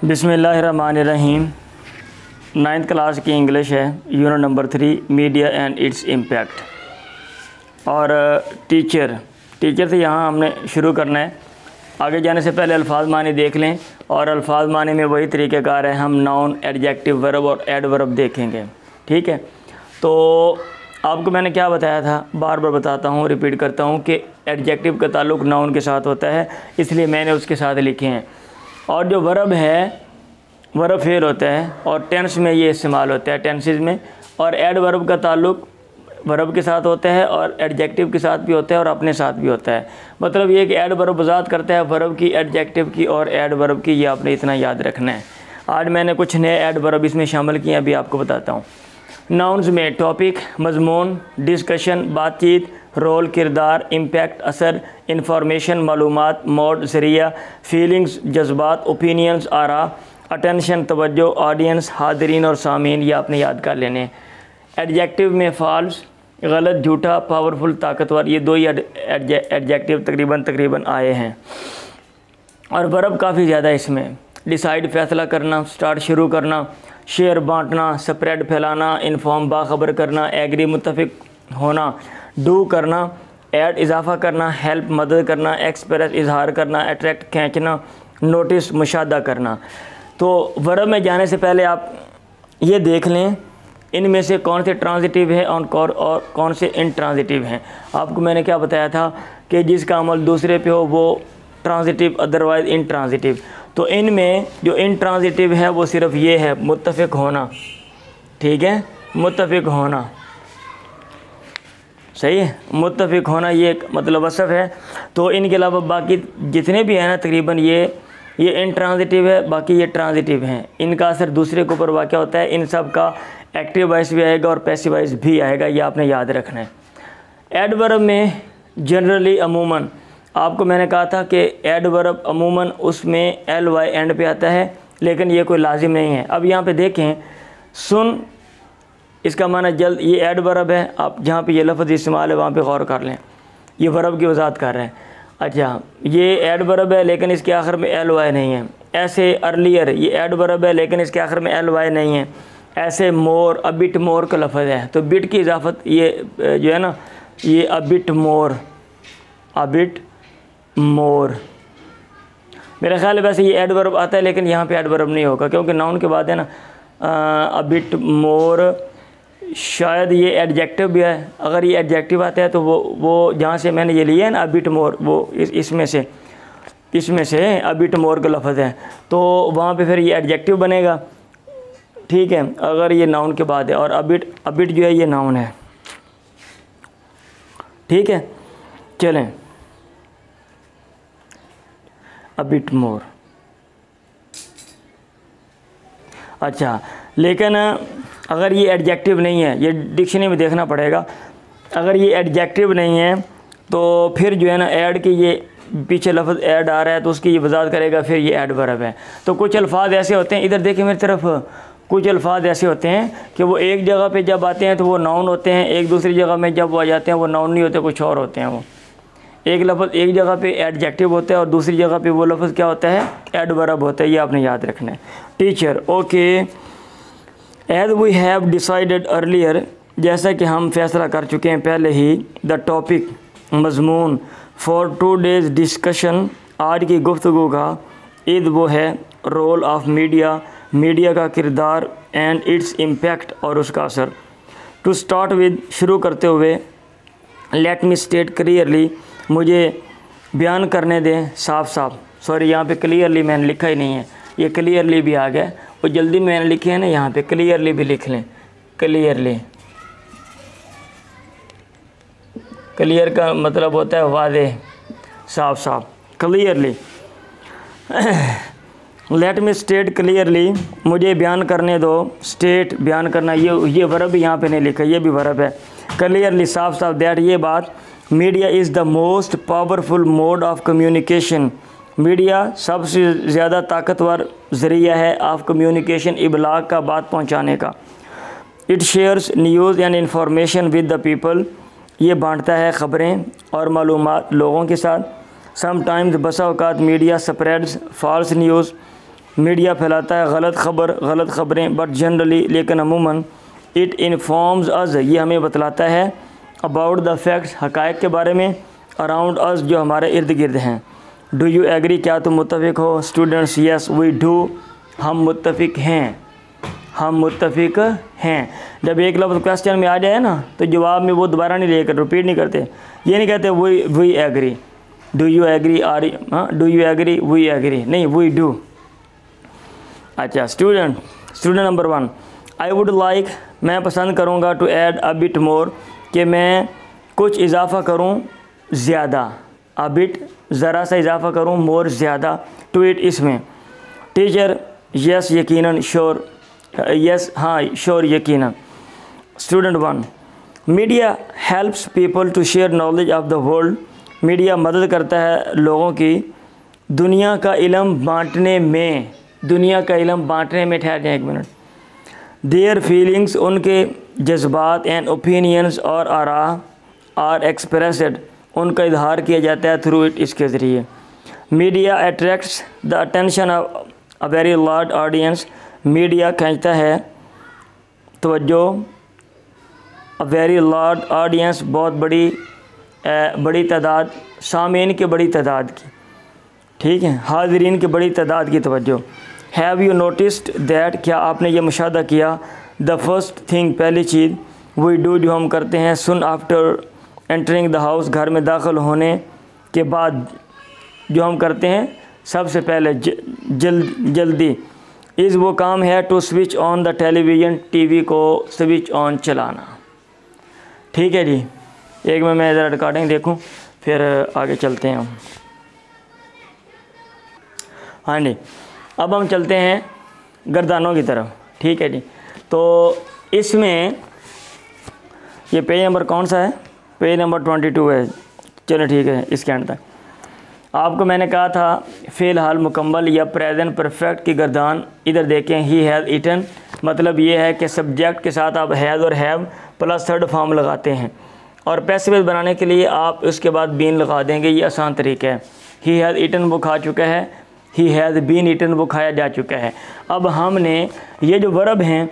बिस्मिल्लाहिर्रहमानिर्रहीम। 9th class की English है, unit number 3, media and its impact. और टीचर से यहाँ हमने शुरू करना है। आगे जाने से पहले अल्फाज मानी देख लें, और अल्फाज मानी में वही तरीक़ेकार है, हम नाउन, एडजेक्टिव, वर्ब और एडवर्ब देखेंगे। ठीक है, तो आपको मैंने क्या बताया था, बार बार बताता हूँ, रिपीट करता हूँ कि एडजेक्टिव का ताल्लुक़ नाउन के साथ होता है, इसलिए मैंने उसके साथ लिखे हैं। और जो वर्ब है, वर्ब फेल होता है और टेंस में ये इस्तेमाल होता है, टेंसेस में। और एडवर्ब का ताल्लुक़ वर्ब के साथ होता है और एडजेक्टिव के साथ भी होता है और अपने साथ भी होता है। मतलब ये कि एडवर्ब वजाहत करता है वर्ब की, एडजेक्टिव की और एडवर्ब की, ये आपने इतना याद रखना है। आज मैंने कुछ नए एडवर्ब इसमें शामिल किए, अभी आपको बताता हूँ। नाउन्स में टॉपिक, मजमून, डिस्कशन, बातचीत, रोल, किरदार, इम्पैक्ट, असर, इंफॉर्मेशन, मालूमात, मोड, ज़रिया, फीलिंग्स, जज्बात, ओपिनियंस, आरा, अटेंशन, तवज्जो, ऑडियंस, हाज़रीन और सामीन, ये आपने याद कर लेने। एडजेक्टिव में फ़ाल्स, गलत, झूठा, पावरफुल, ताकतवर, ये दो ही एडजेक्टिव तकरीबन आए हैं। और वर्ब काफ़ी ज़्यादा इसमें। डिसाइड, फैसला करना, स्टार्ट, शुरू करना, शेयर, बांटना, स्प्रेड, फैलाना, इन्फॉर्म, बाखबर करना, एग्री, मुत्तफिक होना, डू, करना, ऐड, इजाफा करना, हेल्प, मदद करना, एक्सप्रेस, इजहार करना, अट्रैक्ट, खींचना, नोटिस, मुशाहदा करना। तो वर्ब में जाने से पहले आप ये देख लें इनमें से कौन से ट्रांजिटिव है और कौन से इंट्रांजिटिव हैं। आपको मैंने क्या बताया था कि जिसका अमल दूसरे पे हो वो ट्रांजिटिव, अदरवाइज़ इंट्रांजिटिव। तो इनमें जो इंट्रांजिटिव है वो सिर्फ ये है, मुत्तफिक होना। ठीक है, मुत्तफिक होना, सही है, मुत्तफिक होना ये एक मतलब वसफ़ है। तो इनके अलावा बाकी जितने भी हैं ना तकरीबन ये इंट्रांजिटिव है, बाकी ये ट्रांजिटिव हैं। इनका असर दूसरे के ऊपर वाक़या होता है। इन सब का एक्टिव वॉइस भी आएगा और पैसिव वॉइस भी आएगा, ये आपने याद रखना है। एडवर्ब में जनरली, अमूमन, आपको मैंने कहा था कि एडवर्ब अमूमन उसमें ly एंड पे आता है, लेकिन ये कोई लाजिम नहीं है। अब यहाँ पे देखें, सुन, इसका माना जल्द, ये एडवर्ब है। आप जहाँ पे ये लफ्ज़ इस्तेमाल है वहाँ पे गौर कर लें, ये वर्ब की वजाहत कर रहे हैं। अच्छा, ये एडवर्ब है लेकिन इसके आखिर में ly नहीं है। ऐसे अर्लियर, ये एडवर्ब है लेकिन इसके आखिर में ly नहीं है। ऐसे मोर, अ बिट मोर का लफ्ज़ है, तो बिट की इजाफत ये जो है ना, ये अ बिट मोर, अ बिट मोर। मेरा ख्याल है वैसे ये एडवर्ब आता है लेकिन यहाँ पे एडवर्ब नहीं होगा, क्योंकि नाउन के बाद है ना अ बिट मोर। शायद ये एडजेक्टिव भी है। अगर ये एडजेक्टिव आता है तो वो जहाँ से मैंने ये लिया है ना, अ बिट मोर, वो इसमें से अ बिट मोर का लफ्ज़ है, तो वहाँ पे फिर ये एडजेक्टिव बनेगा। ठीक है, अगर ये नाउन के बाद है, और अ बिट जो है ये नाउन है। ठीक है, चलें, अ बिट मोर। अच्छा, लेकिन अगर ये एडजेक्टिव नहीं है, ये डिक्शनरी में देखना पड़ेगा। अगर ये एडजेक्टिव नहीं है तो फिर जो है ना, ऐड के ये पीछे लफ्ज़ ऐड आ रहा है तो उसकी ये वजाहत करेगा, फिर ये एडवर्ब है। तो कुछ अल्फाज ऐसे होते हैं, इधर देखिए मेरी तरफ, कुछ अल्फाज ऐसे होते हैं कि वो एक जगह पे जब आते हैं तो वो नाउन होते हैं, एक दूसरी जगह में जब वो आ जाते हैं वो नाउन नहीं होते, कुछ और होते हैं। वो एक लफ्ज़ एक जगह पे एडजेक्टिव होता है और दूसरी जगह पे वो लफ्ज़ क्या होता है, एडवर्ब होता है, ये आपने याद रखना है। Teacher, okay, as we have decided earlier, जैसा कि हम फैसला कर चुके हैं पहले ही, द टॉपिक, मजमून, फॉर टुडेज़ डिस्कशन, आज की गुफ्तगू का, इद वो है, रोल ऑफ मीडिया, मीडिया का किरदार, एंड इट्स इम्पैक्ट और उसका असर। टू स्टार्ट विद, शुरू करते हुए, लेट मी स्टेट क्लियरली, मुझे बयान करने दें साफ साफ। सॉरी, यहाँ पे क्लियरली मैंने लिखा ही नहीं है, ये क्लियरली भी आ गया, वो जल्दी में मैंने लिखे हैं ना, यहाँ पे क्लियरली भी लिख लें। क्लियरली, क्लियर का मतलब होता है वाज़ेह, साफ साफ, clearly. Let me state clearly, मुझे बयान करने दो, स्टेट, बयान करना, ये वर्ब यहाँ पे नहीं लिखा, ये भी वर्ब है। क्लियरली, साफ साफ, दैट, ये बात, media is the most powerful mode of communication, media सबसे ज़्यादा ताकतवर ज़रिया है ऑफ कम्युनिकेशन, इबलाग का, बात पहुँचाने का। It shares news and information with the people, ये बांटता है ख़बरें और मालूमात लोगों के साथ। समटाइम्स, बसा औकात, media spreads false news, media फैलाता है गलत ख़बरें, बट जनरली, लेकिन अमूमन, इट इन्फॉर्म्स अस, ये हमें बतलाता है, अबाउट द फैक्ट्स, हक़ाइक़ के बारे में, अराउंड अस, जो हमारे इर्द गिर्द हैं। डू यू एग्री, क्या तुम मुत्तफ़िक हो? स्टूडेंट्स, यस वी डू, हम मुत्तफ़िक हैं। जब एक लफ्ज़ क्वेश्चन में आ जाए ना तो जवाब में वो दोबारा नहीं लेकर रिपीट नहीं करते, ये नहीं कहते we agree, do you agree, do you agree, we agree, नहीं वी डू। अच्छा, student number 1, I would like, मैं पसंद करूँगा, to add a bit more, कि मैं कुछ इजाफ़ा करूँ, ज़्यादा, अ बिट ज़रा सा इजाफ़ा करूँ, मोर ज़्यादा, टू इट, इसमें। टीचर, यस यकीनन, श्योर, यस हाँ श्योर यकीनन। Student 1, media helps people to share knowledge of the world, media मदद करता है लोगों की दुनिया का इल्म बांटने में, ठहर जाए 1 मिनट। देयर फीलिंग्स, उनके जज्बात, एंड ओपिनियंस और आरा, आर एक्सप्रेसड, उनका इजहार किया जाता है थ्रू इट, इसके ज़रिए। Media attracts the attention of a very large audience, media खींचता है तवज्जो, अ वेरी लार्ज ऑडियंस, बहुत बड़ी तादाद, सामीन की बड़ी तादाद की, ठीक है, हाज़रीन की बड़ी तादाद की तवज्जो। हैव यू नोटिस्ड दैट, क्या आपने ये मुशाहदा किया, द फर्स्ट थिंग, पहली चीज़, वी डू, जो हम करते हैं, सुन आफ्टर एंटरिंग द हाउस, घर में दाखिल होने के बाद जो हम करते हैं सबसे पहले, जल्दी, इज़, वो काम है, to switch on the television, TV को स्विच ऑन चलाना। ठीक है जी, एक में मैं ज़रा रिकॉर्डिंग देखूं फिर आगे चलते हैं हम। हाँ जी, अब हम चलते हैं गर्दानों की तरफ। ठीक है जी, तो इसमें ये पेज नंबर कौन सा है? पेज नंबर 22 है। चलो ठीक है, इसके अंत तक आपको मैंने कहा था फ़िलहाल मुकम्मल या प्रेजेंट परफेक्ट की गर्दान इधर देखें, ही हैज़ ईटन, मतलब ये है कि सब्जेक्ट के साथ आप हैज़ और हैव प्लस थर्ड फॉर्म लगाते हैं, और पैसिव बनाने के लिए आप उसके बाद बीन लगा देंगे, ये आसान तरीका है। ही हैज़ ईटन, वो खा चुका है, ही हैज़ बीन ईटन, वो खाया जा चुका है। अब हमने ये जो वर्ब हैं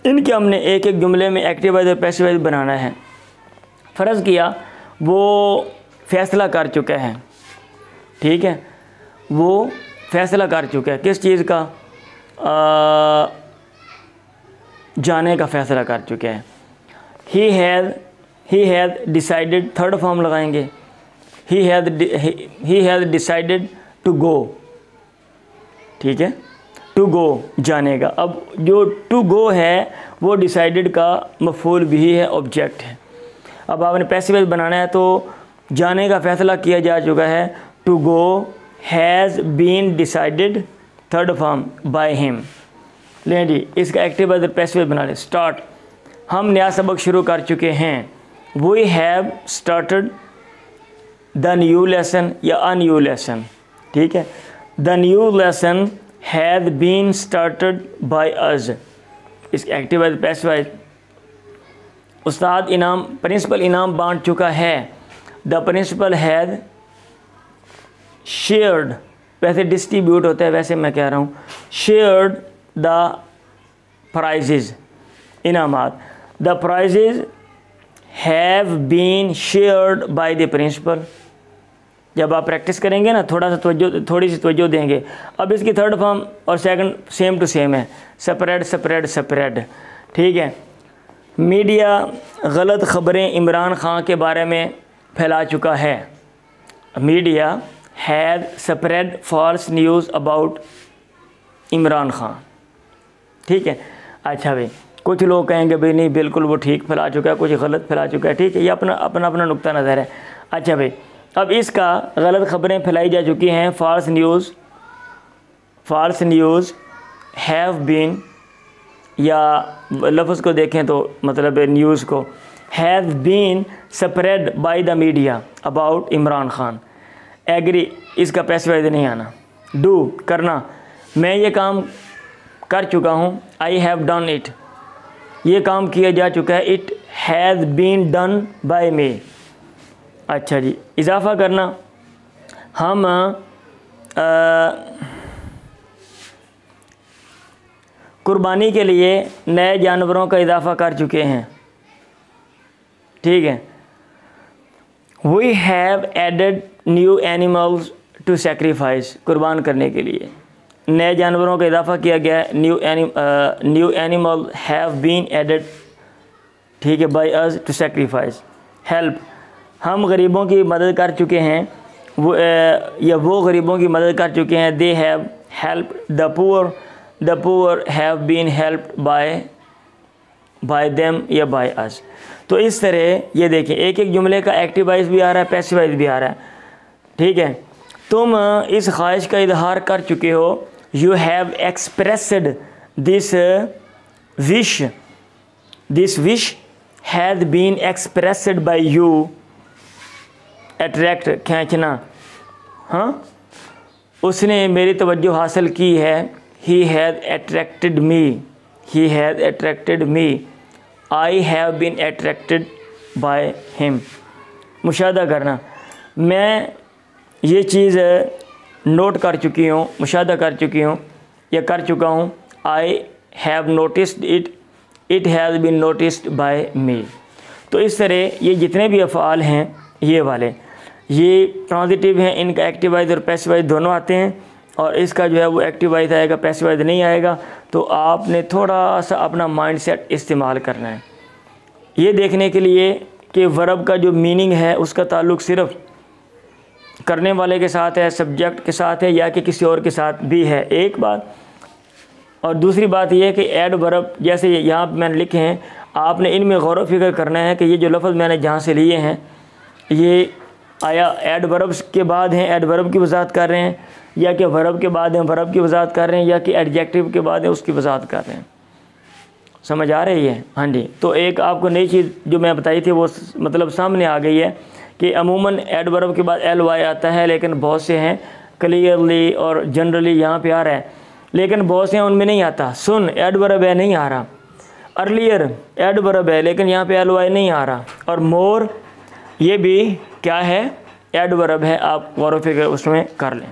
इनके हमने एक एक जुमले में एक्टिवाइज और पैसिवाइज बनाना है। फ़र्ज़ किया वो फ़ैसला कर चुका है, ठीक है, वो फ़ैसला कर चुका है किस चीज़ का? जाने का फ़ैसला कर चुका है। He has decided, third form लगाएंगे, he has decided to go, ठीक है, टू गो, जाने का। अब जो टू गो है वो डिसाइडेड का मफ़ूल भी है, ऑब्जेक्ट है। अब आपने पैसिव बनाना है तो जाने का फ़ैसला किया जा चुका है, to go has been decided, third form by him. लें जी, इसका एक्टिव और पैसिव बना लें। स्टार्ट, हम नया सबक शुरू कर चुके हैं। We have started the new lesson या अ न्यू लेसन, ठीक है। The new lesson has been started by us, इसका एक्टिव और पैसिव। उस्ताद इनाम, प्रिंसिपल इनाम बांट चुका है। द प्रिंसिपल हैज़ शेयर्ड, वैसे डिस्ट्रीब्यूट होता है, वैसे मैं कह रहा हूँ शेयर्ड द प्राइजेज़, इनामात। The prizes have been shared by the principal. जब आप प्रैक्टिस करेंगे ना थोड़ी सी तवज्जो देंगे। अब इसकी थर्ड फॉर्म और सेकंड सेम टू सेम है, स्प्रेड, ठीक है। मीडिया गलत ख़बरें इमरान खान के बारे में फैला चुका है। Media has spread false news about Imran Khan, ठीक है। अच्छा भाई, कुछ लोग कहेंगे भाई नहीं बिल्कुल वो ठीक फैला चुका है, कुछ गलत फैला चुका है, ठीक है, ये अपना नुक्ता नज़र है। अच्छा भाई, अब इसका गलत ख़बरें फैलाई जा चुकी हैं, फॉल्स न्यूज़ हैव बीन, या लफ्ज़ को देखें तो मतलब न्यूज़ को, have been spread by the media about Imran Khan. Agree, इसका पैसिव नहीं आना। डू, करना, मैं ये काम कर चुका हूँ, आई हैव डन इट, ये काम किया जा चुका है, it has been done by me. अच्छा जी, इजाफ़ा करना, हम कुर्बानी के लिए नए जानवरों का इजाफ़ा कर चुके हैं। ठीक है, we have added new animals to sacrifice, कुर्बान करने के लिए नए जानवरों का इजाफ़ा किया गया है। New animal have been added, ठीक है, by us to sacrifice. Help, हम गरीबों की मदद कर चुके हैं, वो गरीबों की मदद कर चुके हैं। They have help the poor have been helped by them या बाय अस। तो इस तरह ये देखें, एक एक जुमले का एक्टिव वॉइस भी आ रहा है, पैसिव वॉइस भी आ रहा है। ठीक है, तुम इस ख्वाहिश का इजहार कर चुके हो। You have expressed this wish has been expressed by you. Attract, खींचना, हाँ, उसने मेरी तवज्जो हासिल की है। He has attracted me, I have been attracted by him. मुशाहदा करना, मैं ये चीज़ नोट कर चुकी हूँ, मुशाहदा कर चुकी हूँ या कर चुका हूँ। I have noticed it has been noticed by me. तो इस तरह ये जितने भी अफ़आल हैं ये वाले, ये ट्रांजिटिव हैं, इनका एक्टिव वॉइस और पैसिव वॉइस दोनों आते हैं। और इसका जो है वो एक्टिव वॉइस आएगा, पैसिव वॉइस नहीं आएगा। तो आपने थोड़ा सा अपना माइंडसेट इस्तेमाल करना है ये देखने के लिए कि वर्ब का जो मीनिंग है उसका ताल्लुक़ सिर्फ़ करने वाले के साथ है, सब्जेक्ट के साथ है, या कि किसी और के साथ भी है, एक बात। और दूसरी बात यह है कि ऐड वर्ब जैसे यहाँ पर मैंने लिखे हैं, आपने इनमें गौर फिक्र करना है कि ये जो लफ्ज़ मैंने जहाँ से लिए हैं ये आया ऐड वर्ब्स के बाद हैं, ऐड वर्ब की वजाहत कर रहे हैं, या कि वर्ब के बाद हैं वर्ब की वजाहत कर रहे हैं, या कि एडजेक्टिव के बाद है उसकी वजाहत कर रहे हैं। समझ आ रही है? हाँ जी। तो एक आपको नई चीज़ जो मैं बताई थी वो मतलब सामने आ गई है कि अमूमन ऐड वर्ब के बाद एल वाई आता है, लेकिन बहुत से हैं क्लियरली और जनरली यहाँ पे आ रहा है, लेकिन बहुत से हैं उनमें नहीं आता। सुन ऐड वर्ब है, नहीं आ रहा। अर्लियर ऐड वर्ब है, लेकिन यहाँ पे एल वाई नहीं आ रहा। और मोर ये भी क्या है, ऐड वर्ब है, आप गौर व फिक्र उसमें कर लें।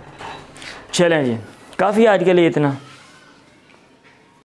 चलें जी, काफ़ी आज के लिए इतना।